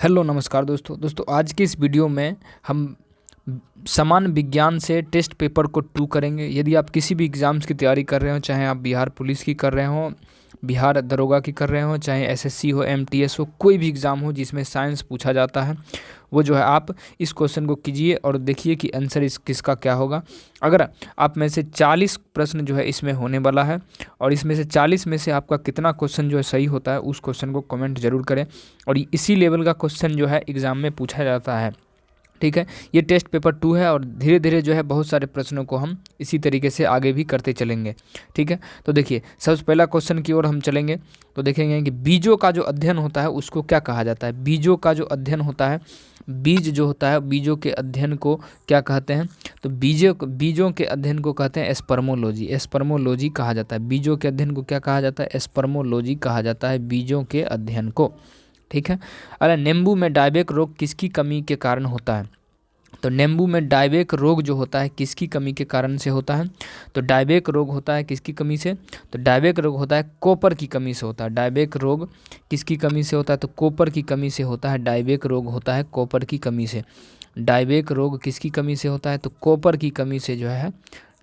Hello नमस्कार दोस्तों आज की इस वीडियो में हम समान विज्ञान से टेस्ट पेपर को 2 करेंगे। यदि आप किसी भी एग्ज़ाम्स की तैयारी कर रहे हो, चाहे आप बिहार पुलिस की कर रहे हो, बिहार दरोगा की कर रहे हो, चाहे एसएससी हो, एमटीएस हो, कोई भी एग्ज़ाम हो जिसमें साइंस पूछा जाता है, वो जो है आप इस क्वेश्चन को कीजिए और देखिए कि आंसर इस किसका क्या होगा। अगर आप में से 40 प्रश्न जो है इसमें होने वाला है और इसमें से 40 में से आपका कितना क्वेश्चन जो है सही होता है उस क्वेश्चन को कमेंट जरूर करें। और इसी लेवल का क्वेश्चन जो है एग्ज़ाम में पूछा जाता है, ठीक है। ये टेस्ट पेपर 2 है और धीरे धीरे जो है बहुत सारे प्रश्नों को हम इसी तरीके से आगे भी करते चलेंगे, ठीक है। तो देखिए सबसे पहला क्वेश्चन की ओर हम चलेंगे तो देखेंगे कि बीजों का जो अध्ययन होता है उसको क्या कहा जाता है। बीजों का जो अध्ययन होता है, बीज जो होता है, बीजों के अध्ययन को क्या कहते हैं, तो बीजों के अध्ययन को कहते हैं स्पर्मोलॉजी। स्पर्मोलॉजी कहा जाता है। बीजों के अध्ययन को क्या कहा जाता है, स्पर्मोलॉजी कहा जाता है बीजों के अध्ययन को, ठीक है। अरे नींबू में डायबेक रोग किसकी कमी के कारण होता है, तो नींबू में डायबेक रोग जो होता है किसकी कमी के कारण से होता है, तो डायबेक रोग होता है किसकी कमी से, तो डायबेक रोग होता है कॉपर की कमी से होता है। डायबेक रोग किसकी कमी से होता है, तो कॉपर की कमी से होता है। डायबेक रोग होता है कॉपर की कमी से। डायबेक रोग किसकी कमी से होता है, तो कॉपर की कमी से जो है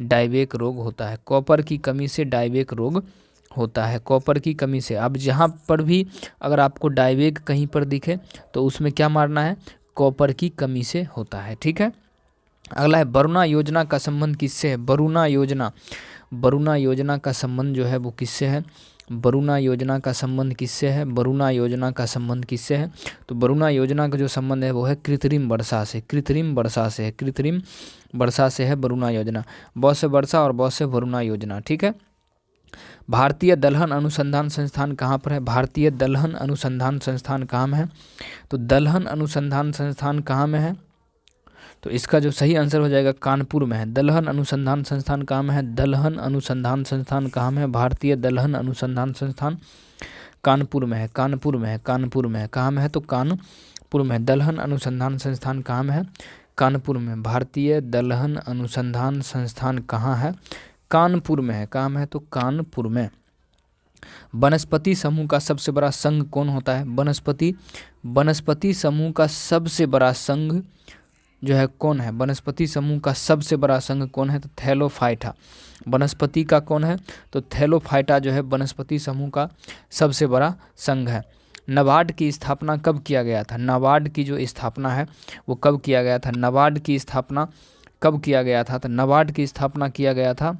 डायबेक रोग होता है। कॉपर की कमी से डायबेक रोग होता है, कॉपर की कमी से। अब जहाँ पर भी अगर आपको डायबेक कहीं पर दिखे तो उसमें क्या मारना है, कॉपर की कमी से होता है, ठीक है। अगला है वरुणा योजना का संबंध किससे है। वरुणा योजना का संबंध जो है वो किससे है, वरुणा योजना का संबंध किससे है, वरुणा योजना का संबंध किससे है, तो वरुणा योजना का जो संबंध है वो है कृत्रिम वर्षा से। कृत्रिम वर्षा से है, कृत्रिम वर्षा से है वरुणा योजना। ब से वर्षा और ब से वरुणा योजना, ठीक है। भारतीय दलहन अनुसंधान संस्थान कहाँ पर है, भारतीय दलहन अनुसंधान संस्थान कहाँ में है, तो दलहन अनुसंधान संस्थान कहाँ में है, तो इसका जो सही आंसर हो जाएगा कानपुर में है। दलहन अनुसंधान संस्थान कहाँ में है, दलहन अनुसंधान संस्थान कहाँ में है, भारतीय दलहन अनुसंधान संस्थान कानपुर में है। कानपुर में है, कानपुर में है, कहाँ में है, तो कानपुर में है। दलहन अनुसंधान संस्थान कहाँ में है, कानपुर में। भारतीय दलहन अनुसंधान संस्थान कहाँ है, कानपुर में है। कहाँ में है, तो कानपुर में। वनस्पति समूह का सबसे बड़ा संघ कौन होता है, वनस्पति समूह का सबसे बड़ा संघ जो है कौन है, वनस्पति समूह का सबसे बड़ा संघ कौन है, तो थैलोफाइटा। वनस्पति का कौन है, तो थैलोफाइटा जो है वनस्पति समूह का सबसे बड़ा संघ है। नाबार्ड की स्थापना कब किया गया था, नाबार्ड की जो स्थापना है वो कब किया गया था, नाबार्ड की स्थापना कब किया गया था, तो नाबार्ड की स्थापना किया गया था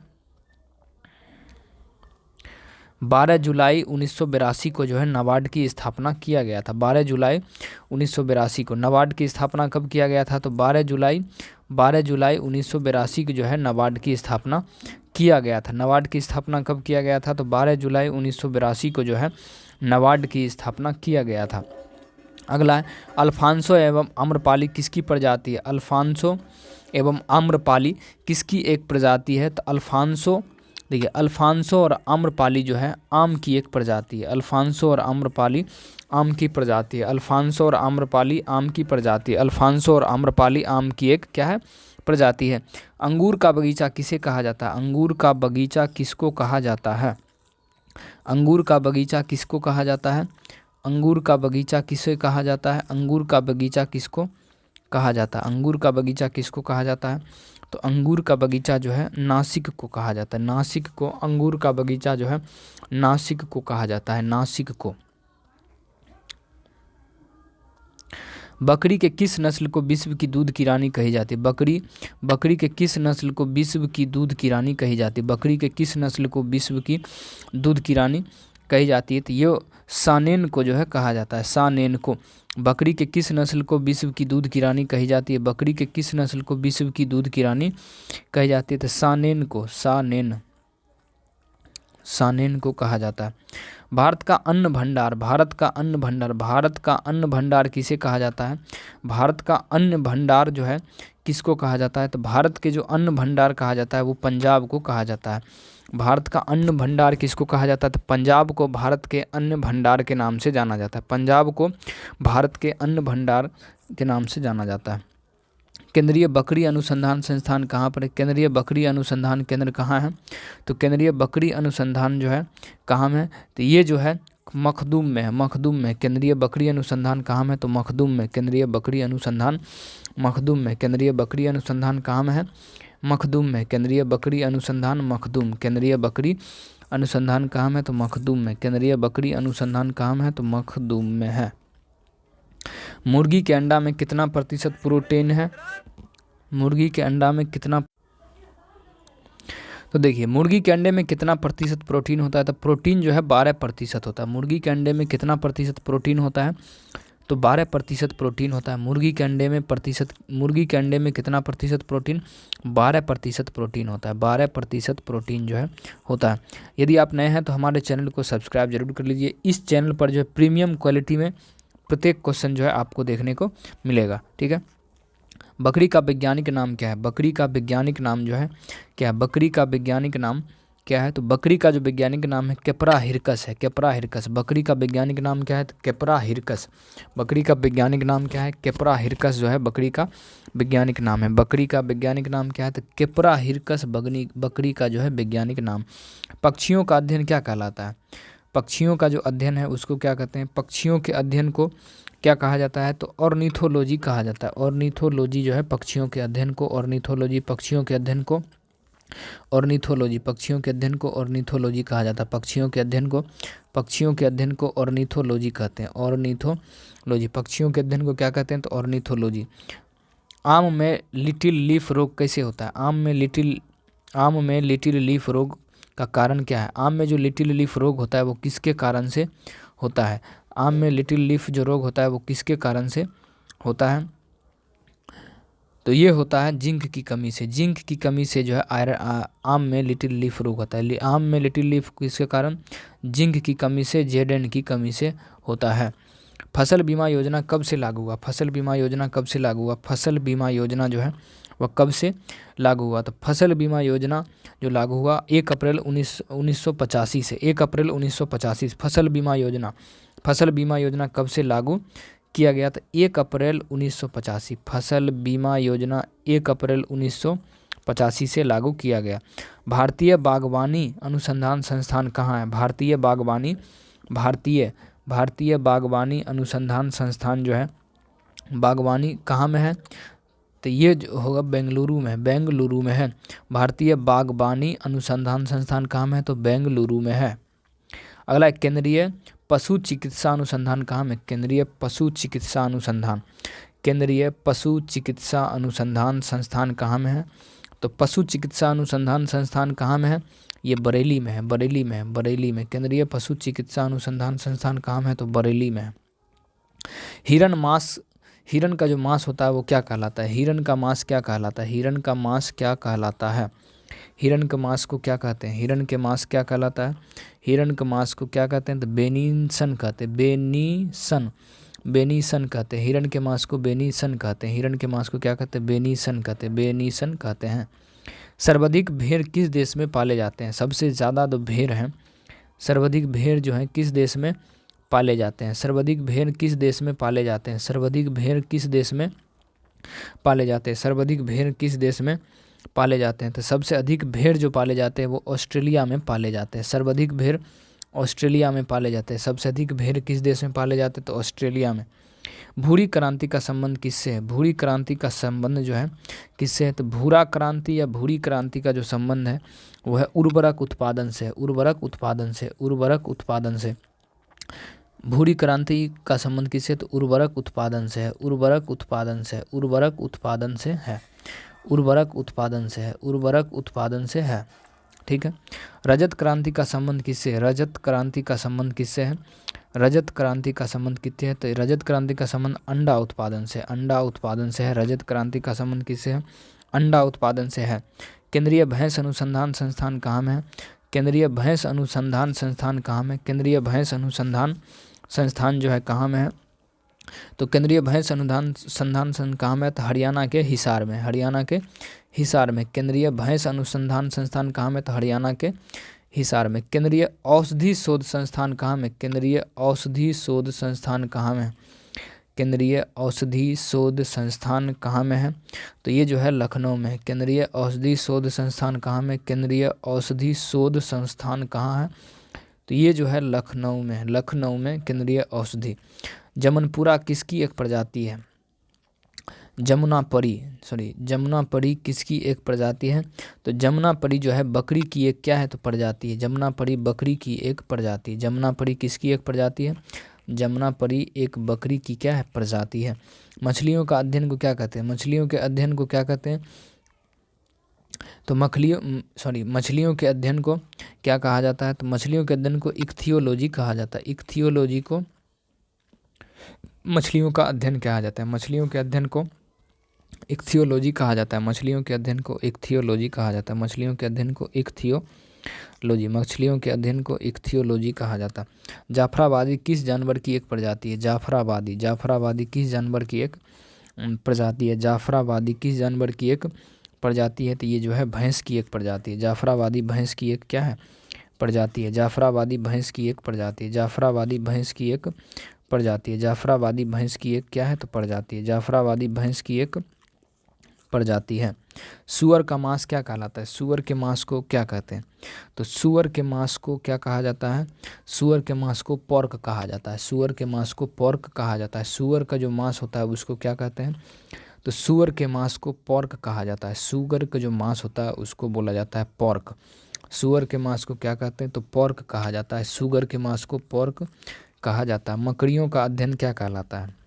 12 जुलाई 1982 को जो है नाबार्ड की स्थापना किया गया था। 12 जुलाई 1982 को नाबार्ड की स्थापना कब किया गया था, तो 12 जुलाई 1982 को जो है नाबार्ड की स्थापना किया गया था। नाबार्ड की स्थापना कब किया गया था, तो 12 जुलाई 1982 को जो है नाबार्ड की स्थापना किया गया था। अगला है अल्फांसो एवं आम्रपाली किसकी प्रजाति है, अल्फांसो एवं आम्रपाली किसकी एक प्रजाति है, तो अल्फांसो, देखिए अल्फांसो और आम्रपाली जो है आम की एक प्रजाति है। अल्फांसो और आम्रपाली आम की प्रजाति है। अल्फांसो और आम्रपाली आम की प्रजाति है। अल्फांसो और आम्रपाली आम की एक क्या है, प्रजाति है। अंगूर का बगीचा किसे कहा जाता है, अंगूर का बगीचा किसको कहा जाता है, अंगूर का बगीचा किसको कहा जाता है, अंगूर का बगीचा किसे कहा जाता है, अंगूर का बगीचा किसको कहा जाता है, अंगूर का बगीचा किसको कहा जाता है, तो अंगूर का बगीचा जो है नासिक को कहा जाता है। नासिक को अंगूर का बगीचा जो है नासिक को कहा जाता है, नासिक को। बकरी के किस नस्ल को विश्व की दूध की रानी कही जाती है, बकरी के किस नस्ल को विश्व की दूध की रानी कही जाती है, बकरी के किस नस्ल को विश्व की दूध की रानी कही जाती है, तो ये सानेन को जो है कहा जाता है, सानेन को। बकरी के किस नस्ल को विश्व की दूध की रानी कही जाती है, बकरी के किस नस्ल को विश्व की दूध की रानी कही जाती है, तो सानेन को, सानेन को कहा जाता है। भारत का अन्न भंडार, भारत का अन्न भंडार, भारत का अन्न भंडार किसे कहा जाता है, भारत का अन्न भंडार जो है किसको कहा जाता है, तो भारत के जो अन्न भंडार कहा जाता है वो पंजाब को कहा जाता है। भारत का अन्न भंडार किसको कहा जाता है, तो पंजाब को भारत के अन्न भंडार के नाम से जाना जाता है। पंजाब को भारत के अन्न भंडार के नाम से जाना जाता है। केंद्रीय बकरी अनुसंधान संस्थान कहाँ पर है, केंद्रीय बकरी अनुसंधान केंद्र कहाँ है, तो केंद्रीय बकरी अनुसंधान जो है कहाँ में है, तो ये जो है मखदूम में है, मखदूम में। केंद्रीय बकरी अनुसंधान कहाँ में? तो मखदूम में। केंद्रीय बकरी अनुसंधान मखदूम में। केंद्रीय बकरी अनुसंधान कहाँ में है? मखदूम में। केंद्रीय बकरी अनुसंधान मखदूम। केंद्रीय बकरी अनुसंधान कहाँ में? तो मखदूम में। केंद्रीय बकरी अनुसंधान कहाँ में है? तो मखदूम में है। मुर्गी के अंडा में कितना प्रतिशत प्रोटीन है? मुर्गी के अंडा में कितना? तो देखिए मुर्गी के अंडे में कितना प्रतिशत प्रोटीन होता है? तो प्रोटीन जो है 12% होता है। मुर्गी के अंडे में कितना प्रतिशत प्रोटीन होता है? तो 12% प्रोटीन होता है। मुर्गी के अंडे में कितना प्रतिशत प्रोटीन? 12% प्रोटीन होता है। 12% प्रोटीन जो है होता है। यदि आप नए हैं तो हमारे चैनल को सब्सक्राइब जरूर कर लीजिए। इस चैनल पर जो है प्रीमियम क्वालिटी में प्रत्येक क्वेश्चन जो है आपको देखने को मिलेगा, ठीक है। बकरी का वैज्ञानिक नाम क्या है? बकरी का वैज्ञानिक नाम जो है क्या है? बकरी का वैज्ञानिक नाम क्या है? तो बकरी का जो वैज्ञानिक नाम है कैपरा हिरकस है। कैपरा हिरकस। बकरी का वैज्ञानिक नाम क्या है? तो कैपरा हिरकस। बकरी का वैज्ञानिक नाम क्या है? कैपरा हिरकस जो है बकरी का वैज्ञानिक नाम है। बकरी का वैज्ञानिक नाम क्या है? तो कैपरा हिरकस बकरी का जो है वैज्ञानिक नाम। पक्षियों का अध्ययन क्या कहलाता है? पक्षियों का जो अध्ययन है उसको क्या कहते हैं? पक्षियों के अध्ययन को क्या कहा जाता है? तो ऑर्निथोलॉजी कहा जाता है। ऑर्निथोलॉजी जो है पक्षियों के अध्ययन को, ऑर्निथोलॉजी पक्षियों के अध्ययन को, ऑर्निथोलॉजी पक्षियों के अध्ययन को ऑर्निथोलॉजी कहा जाता है। पक्षियों के अध्ययन को ऑर्निथोलॉजी कहते हैं। ऑर्निथोलॉजी पक्षियों के अध्ययन को क्या कहते हैं? तो ऑर्निथोलॉजी। आम में लिटिल लीफ रोग कैसे होता है? आम में लिटिल लीफ रोग का कारण क्या है? आम में जो लिटिल लीफ रोग होता है वो किसके कारण से होता है? आम में लिटिल लीफ जो रोग होता है वो किसके कारण से होता है? तो ये होता है जिंक की कमी से। जिंक की कमी से जो है आम में लिटिल लीफ रोग होता है। आम में लिटिल लीफ किसके कारण? जिंक की कमी से, जेडन की कमी से होता है। फसल बीमा योजना कब से लागू हुआ? फसल बीमा योजना कब से लागू हुआ? फसल बीमा योजना जो है वह कब से लागू हुआ? तो फसल बीमा योजना जो लागू हुआ 1 अप्रैल 1985 से। 1 अप्रैल 1985 फसल बीमा योजना कब से लागू किया गया? तो 1 अप्रैल 1985। फसल बीमा योजना 1 अप्रैल 1985 से लागू किया गया। भारतीय बागवानी अनुसंधान संस्थान कहाँ है? भारतीय बागवानी अनुसंधान संस्थान जो है बागवानी कहाँ में है? तो ये जो होगा बेंगलुरु में है। भारतीय बागवानी अनुसंधान संस्थान कहाँ में है? तो बेंगलुरु में है। अगला केंद्रीय पशु चिकित्सा अनुसंधान कहाँ में? केंद्रीय पशु चिकित्सा अनुसंधान संस्थान कहाँ में है? तो पशु चिकित्सा अनुसंधान संस्थान कहाँ में है? ये बरेली में है। बरेली में केंद्रीय पशु चिकित्सा अनुसंधान संस्थान कहाँ में है? तो बरेली में है। हिरण का जो मांस होता है वो क्या कहलाता है? हिरण का मांस क्या कहलाता है? हिरण का मांस क्या कहलाता है? हिरण के मांस को क्या कहते हैं? हिरण के मांस क्या कहलाता है? हिरण के मांस को क्या कहते हैं? तो बेनिसन कहते हैं। बेनिसन कहते हैं। हिरण के मांस को बेनिसन कहते हैं। हिरण के मांस को क्या कहते हैं? बेनिसन कहते हैं। सर्वाधिक भेड़ किस देश में पाले जाते हैं? सबसे ज़्यादा जो भेड़ हैं, सर्वाधिक भेड़ जो हैं किस देश में पाले जाते हैं? सर्वाधिक भेड़ किस देश में पाले जाते हैं? सर्वाधिक भेड़ किस देश में पाले जाते हैं? सर्वाधिक भेड़ किस देश में पाले जाते हैं? तो सबसे अधिक भेड़ जो पाले जाते हैं वो ऑस्ट्रेलिया में पाले जाते हैं। सर्वाधिक भेड़ ऑस्ट्रेलिया में पाले जाते हैं। सबसे अधिक भेड़ किस देश में पाले जाते हैं? तो ऑस्ट्रेलिया में। भूरी क्रांति का संबंध किससे है? भूरी क्रांति का संबंध जो है किससे है? तो भूरा क्रांति या भूरी क्रांति का जो संबंध है वो है उर्वरक उत्पादन से। भूरी क्रांति का संबंध किससे? तो उर्वरक उत्पादन से है। ठीक है। रजत क्रांति का संबंध किससे है? रजत क्रांति का संबंध किससे है? तो रजत क्रांति का संबंध अंडा उत्पादन से है। रजत क्रांति का संबंध किससे है? अंडा उत्पादन से है। केंद्रीय भैंस अनुसंधान संस्थान कहाँ में है? केंद्रीय भैंस अनुसंधान संस्थान जो है कहाँ में है? तो केंद्रीय भैंस अनुसंधान संस्थान कहाँ में है? तो हरियाणा के हिसार में। केंद्रीय भैंस अनुसंधान संस्थान कहाँ में? तो हरियाणा के हिसार में। केंद्रीय औषधि शोध संस्थान कहाँ में? केंद्रीय औषधि शोध संस्थान कहाँ में? केंद्रीय औषधि शोध संस्थान कहाँ में है? तो ये जो है लखनऊ में। केंद्रीय औषधि शोध संस्थान कहाँ में? केंद्रीय औषधि शोध संस्थान कहाँ है? तो ये जो है लखनऊ में है, लखनऊ में केंद्रीय औषधि। जमनपुरा किसकी एक प्रजाति है? जमुनापरी किसकी एक प्रजाति है? तो जमुनापरी जो है बकरी की एक क्या है तो प्रजाति है। जमुनापरी बकरी की एक प्रजाति। जमुनापरी किसकी एक प्रजाति है? जमुनापरी एक बकरी की क्या है प्रजाति है। मछलियों का अध्ययन को क्या कहते हैं? मछलियों के अध्ययन को क्या कहते हैं? तो मछलियों के अध्ययन को क्या कहा जाता है? तो मछलियों के अध्ययन को इक्थियोलॉजी कहा जाता है। इक्थियोलॉजी को मछलियों का अध्ययन कहा जाता है। मछलियों के अध्ययन को इक्थियोलॉजी कहा जाता है। मछलियों के अध्ययन को इक्थियोलॉजी कहा जाता है। मछलियों के अध्ययन को इक्थियोलॉजी कहा जाता है। जाफराबादी किस जानवर की एक प्रजाति है? जाफराबादी किस जानवर की एक प्रजाति है? जाफराबादी किस जानवर की एक प्रजाति है? तो ये जो है भैंस की एक प्रजाति है। जाफराबादी भैंस की एक क्या है प्रजाति है। जाफराबादी भैंस की एक प्रजाति है। जाफराबादी भैंस की एक प्रजाति है। जाफराबादी भैंस की एक क्या है तो प्रजाति है। जाफराबादी भैंस की एक प्रजाति है। सूअर का मांस क्या कहलाता है? सूअर के मांस को क्या कहते हैं? तो सूअर के मांस को क्या कहा जाता है? सूअर के मांस को पोर्क कहा जाता है। सूअर के मांस को पोर्क कहा जाता है। सूअर का जो मांस होता है उसको क्या कहते हैं? तो सूअर के मांस को पोर्क कहा जाता है। सूअर का जो मांस होता है उसको बोला जाता है पोर्क। सूअर के मांस को क्या कहते हैं? तो पोर्क कहा जाता है। सूअर के मांस को पोर्क कहा जाता है। मकड़ियों का अध्ययन क्या कहलाता है?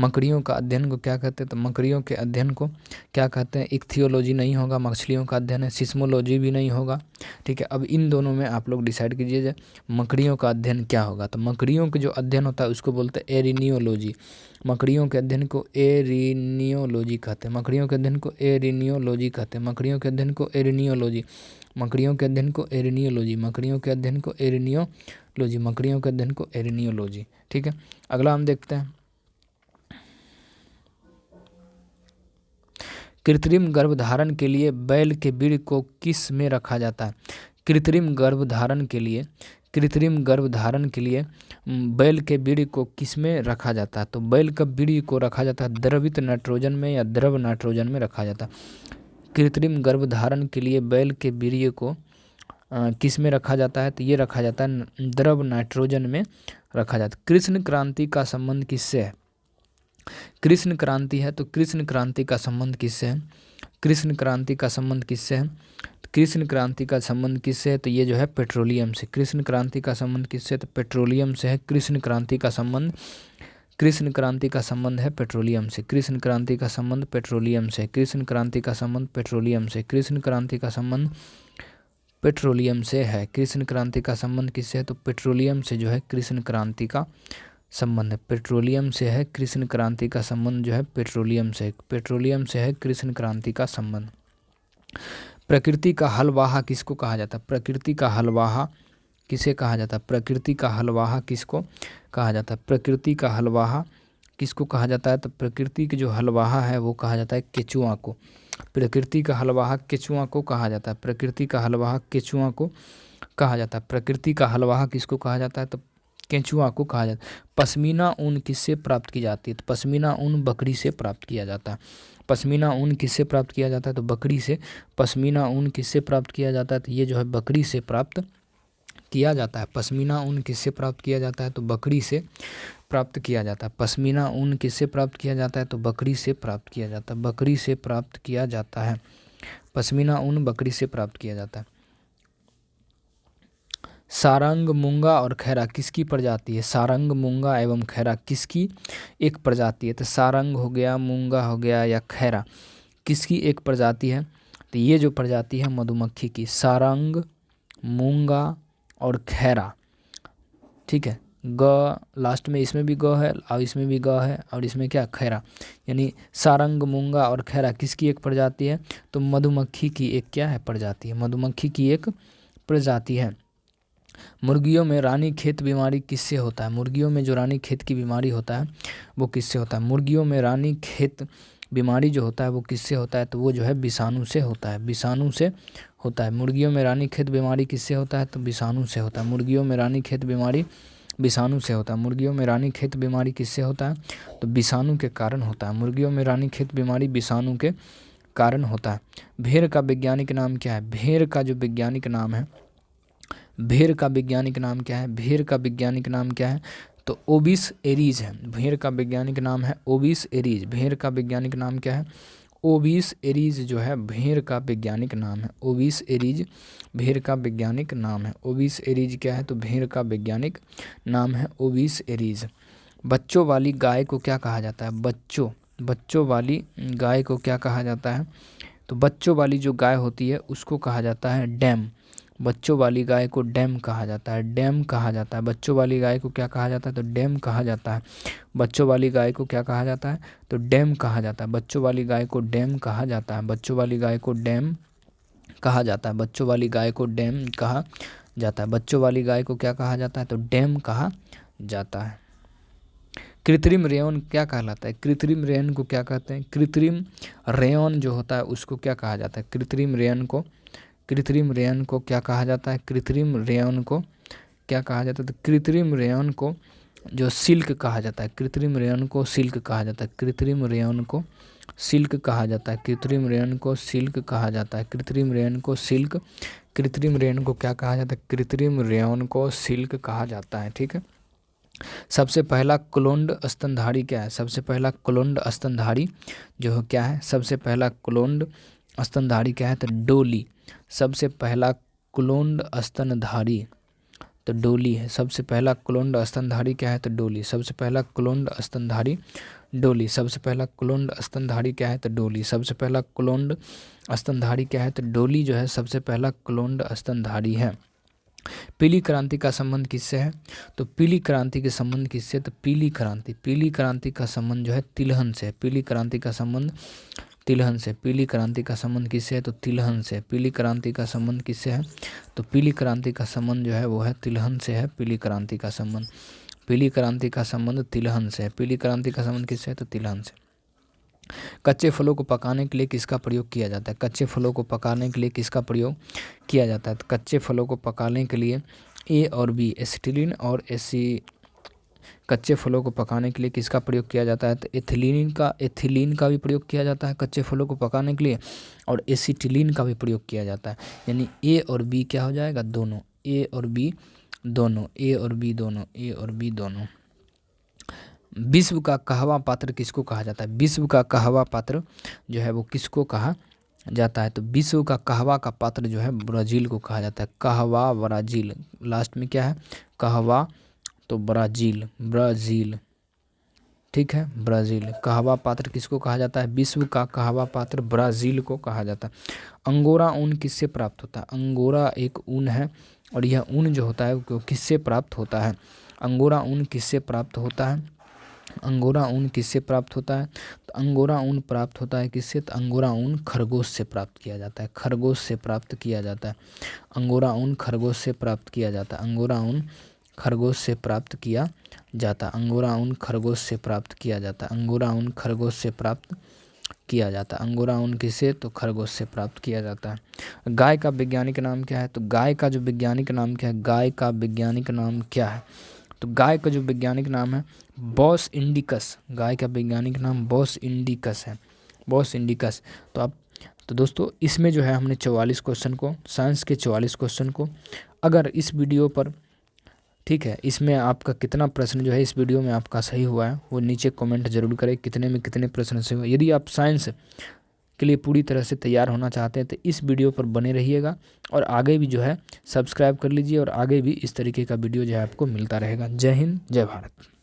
मकड़ियों का अध्ययन को क्या कहते हैं? तो मकड़ियों के अध्ययन को क्या कहते हैं? इक्थियोलॉजी नहीं होगा, मछलियों का अध्ययन है। सिस्मोलॉजी भी नहीं होगा। ठीक है, अब इन दोनों में आप लोग डिसाइड कीजिए मकड़ियों का अध्ययन क्या होगा। तो मकड़ियों का जो अध्ययन होता है उसको बोलते हैं एरिनियोलॉजी। मकड़ियों के अध्ययन को एरिनियोलॉजी कहते हैं। मकड़ियों के अध्ययन को एरिनियोलॉजी कहते हैं। मकड़ियों के अध्ययन को एरिनियोलॉजी। मकड़ियों के अध्ययन को एरिनियोलॉजी। मकड़ियों के अध्ययन को एरिनियोलॉजी। मकड़ियों के अध्ययन को एरिनियोलॉजी। ठीक है, अगला हम देखते हैं। कृत्रिम गर्भधारण के लिए बैल के बीड़ को किस में रखा जाता है? कृत्रिम गर्भधारण के लिए बैल के बीड़ को किस में रखा जाता है? तो बैल का बीड़ को रखा जाता है द्रवित नाइट्रोजन में या द्रव नाइट्रोजन में रखा जाता है। कृत्रिम गर्भधारण के लिए बैल के बीड़ को किस में रखा जाता है? तो ये रखा जाता है द्रव नाइट्रोजन में रखा जाता है। कृष्ण क्रांति का संबंध किससे है? कृष्ण क्रांति है तो कृष्ण क्रांति का संबंध किससे है? कृष्ण क्रांति का संबंध किससे है? कृष्ण क्रांति का संबंध किससे है? तो ये जो है पेट्रोलियम से। कृष्ण क्रांति का संबंध किससे? तो पेट्रोलियम से है। कृष्ण क्रांति का संबंध है पेट्रोलियम से। कृष्ण क्रांति का संबंध पेट्रोलियम से। कृष्ण क्रांति का संबंध पेट्रोलियम से। कृष्ण क्रांति का संबंध पेट्रोलियम से है। कृष्ण क्रांति का संबंध किससे है? तो पेट्रोलियम से जो है कृष्ण क्रांति का संबंध है। पेट्रोलियम से है कृष्ण क्रांति का संबंध जो है पेट्रोलियम से है कृष्ण क्रांति का संबंध। प्रकृति का हलवाहा किसको कहा जाता है? प्रकृति का हलवाहा किसे कहा जाता है? प्रकृति का हलवाहा किसको कहा जाता है? प्रकृति का हलवाहा किसको कहा जाता है? तो प्रकृति के जो हलवाहा है वो कहा जाता है केचुआ को। प्रकृति का हलवाहा केचुआ को कहा जाता है। प्रकृति का हलवाहा केचुआ को कहा जाता है। प्रकृति का हलवाहा किसको कहा जाता है? तो केंचुआ को कहा जाता है। पश्मीना ऊन किससे प्राप्त की जाती है? तो पश्मीना ऊन बकरी से प्राप्त किया जाता है। पश्मीना ऊन किससे प्राप्त किया जाता है? तो बकरी से। पश्मीना ऊन किससे प्राप्त किया जाता है? तो ये जो है बकरी से प्राप्त किया जाता है। पश्मीना ऊन किससे प्राप्त किया जाता है? तो बकरी से प्राप्त किया जाता है। पश्मीना ऊन किससे प्राप्त किया जाता है? तो बकरी से प्राप्त किया जाता है। बकरी से प्राप्त किया जाता है। पश्मीना ऊन बकरी से प्राप्त किया जाता है। सारंग, मूंगा और खैरा किसकी प्रजाति है? सारंग, मूंगा एवं खैरा किसकी एक प्रजाति है? तो सारंग हो गया, मूंगा हो गया या खैरा किसकी एक प्रजाति है? तो ये जो प्रजाति है मधुमक्खी की। सारंग, मूंगा और खैरा। ठीक है, ग लास्ट में, इसमें भी ग है और इसमें भी ग है और इसमें क्या खैरा, यानी सारंग, मूंगा और खैरा किसकी एक प्रजाति है? तो मधुमक्खी की एक क्या है प्रजाति है। मधुमक्खी की एक प्रजाति है। मुर्गियों में रानीखेत बीमारी किससे होता है? मुर्गियों में जो रानीखेत की बीमारी होता है वो किससे होता है? मुर्गियों में रानीखेत बीमारी जो होता है वो किससे होता है? तो वो जो है विषाणु से होता है। विषाणु से होता है। मुर्गियों में रानीखेत बीमारी किससे होता है? तो विषाणु से होता है। मुर्गियों में रानीखेत बीमारी विषाणु से होता है। मुर्गियों में रानीखेत बीमारी किससे होता है? तो विषाणु के कारण होता है। मुर्गियों में रानीखेत बीमारी विषाणु के कारण होता है। भेड़ का वैज्ञानिक नाम क्या है? भेड़ का जो वैज्ञानिक नाम है भेड़ का वैज्ञानिक नाम क्या है? भेड़ का वैज्ञानिक नाम क्या है? तो ओबिस एरीज है। भेड़ का वैज्ञानिक नाम है ओबिस एरीज। भेड़ का वैज्ञानिक नाम क्या है? ओबिस एरीज जो है भेड़ का वैज्ञानिक नाम है। ओबिस एरीज भेड़ का वैज्ञानिक नाम है। ओबिस एरीज क्या है? तो भेड़ का वैज्ञानिक नाम है ओबिस एरीज। बच्चों वाली गाय को क्या कहा जाता है? बच्चों वाली गाय को क्या कहा जाता है? तो बच्चों वाली जो गाय होती है उसको कहा जाता है डैम। बच्चों वाली गाय को डैम कहा जाता है। डैम कहा जाता है। बच्चों वाली गाय को क्या कहा जाता है? तो डैम कहा जाता है। बच्चों वाली गाय को क्या कहा जाता है? तो डैम कहा जाता है। बच्चों वाली गाय को डैम कहा जाता है। बच्चों वाली गाय को डैम कहा जाता है। बच्चों वाली गाय को डैम कहा जाता है। बच्चों वाली गाय को क्या कहा जाता है? तो डैम कहा जाता है। कृत्रिम रेयन क्या कहलाता है? कृत्रिम रेयन को क्या कहते हैं? कृत्रिम रेयन जो होता है उसको क्या कहा जाता है? कृत्रिम रेयन को क्या कहा जाता है? कृत्रिम रेयन को क्या कहा जाता है? तो कृत्रिम रेयन को जो सिल्क कहा जाता है। कृत्रिम रेयन को सिल्क कहा जाता है। कृत्रिम रेयन को सिल्क कहा जाता है। कृत्रिम रेयन को सिल्क कहा जाता है। कृत्रिम रेयन को सिल्क कृत्रिम रेयन को क्या कहा जाता है? कृत्रिम रेयन को सिल्क कहा जाता है। ठीक है। सबसे पहला क्लोन्ड स्तनधारी क्या है? सबसे पहला क्लोन्ड स्तनधारी जो क्या है? सबसे पहला क्लोन्ड स्तनधारी क्या है? तो डोली। सबसे पहला क्लोन्ड स्तनधारी तो डोली है। सबसे पहला क्लोन्ड स्तनधारी क्या है? तो डोली। सबसे पहला क्लोन्ड स्तनधारी डोली। सबसे पहला क्लोन्ड स्तनधारी क्या है? तो डोली। सबसे पहला क्लोन्ड स्तनधारी क्या है? तो डोली जो है सबसे पहला क्लोन्ड स्तनधारी है। पीली क्रांति का संबंध किससे है? तो पीली क्रांति के संबंध किससे? तो पीली क्रांति का संबंध जो है तिलहन से। पीली क्रांति का संबंध तिलहन से। पीली क्रांति का संबंध किससे है? तो तिलहन से। पीली क्रांति का संबंध किससे है? तो पीली क्रांति का संबंध जो है वो है तिलहन से है। पीली क्रांति का संबंध तिलहन से है। पीली क्रांति का संबंध किससे है? तो तिलहन से। कच्चे फलों को पकाने के लिए किसका प्रयोग किया जाता है? कच्चे फलों को पकाने के लिए किसका प्रयोग किया जाता है? तो कच्चे फलों को पकाने के लिए ए और बी एसिटिलीन और कच्चे फलों को पकाने के लिए किसका प्रयोग किया जाता है? तो एथिलीन का भी प्रयोग किया जाता है कच्चे फलों को पकाने के लिए, और एसिटिलीन का भी प्रयोग किया जाता है। यानी ए और बी क्या हो जाएगा? दोनों। ए और बी दोनों। विश्व का कहवा पात्र किसको कहा जाता है? विश्व का कहवा पात्र जो है वो किसको कहा जाता है? तो विश्व का कहवा का पात्र जो है ब्राज़ील को कहा जाता है। कहवा ब्राज़ील, लास्ट में क्या है? कहवा, तो ब्राज़ील। ठीक है, ब्राज़ील। कहवा पात्र किसको कहा जाता है? विश्व का कहवा पात्र ब्राज़ील को कहा जाता है। अंगोरा ऊन किससे प्राप्त होता है? अंगोरा एक ऊन है और यह ऊन जो होता है वो किससे प्राप्त होता है? अंगोरा ऊन किससे प्राप्त होता है? अंगोरा ऊन किससे प्राप्त होता है? तो अंगोरा ऊन प्राप्त होता है किससे? तो अंगोरा ऊन खरगोश से प्राप्त किया जाता है। खरगोश से प्राप्त किया जाता है। अंगोरा ऊन खरगोश से प्राप्त किया जाता है। अंगोरा ऊन खरगोश से प्राप्त किया जाता है। अंगोरा ऊन खरगोश से प्राप्त किया जाता है। अंगोरा ऊन खरगोश से प्राप्त किया जाता है। अंगोरा ऊन किससे? तो खरगोश से प्राप्त किया जाता है। गाय का वैज्ञानिक नाम क्या है? तो गाय का जो वैज्ञानिक नाम क्या है? गाय का वैज्ञानिक नाम क्या है? तो गाय का जो वैज्ञानिक नाम है बॉस इंडिकस। गाय का वैज्ञानिक नाम बॉस इंडिकस है। Bos indicus. तो दोस्तों इसमें जो है हमने 44 क्वेश्चन को, साइंस के 44 क्वेश्चन को, अगर इस वीडियो पर, ठीक है, इसमें आपका कितना प्रश्न जो है इस वीडियो में आपका सही हुआ है वो नीचे कमेंट जरूर करें, कितने में कितने प्रश्न सही हुए। यदि आप साइंस के लिए पूरी तरह से तैयार होना चाहते हैं तो इस वीडियो पर बने रहिएगा और आगे भी जो है सब्सक्राइब कर लीजिए और आगे भी इस तरीके का वीडियो जो है आपको मिलता रहेगा। जय हिंद, जय भारत।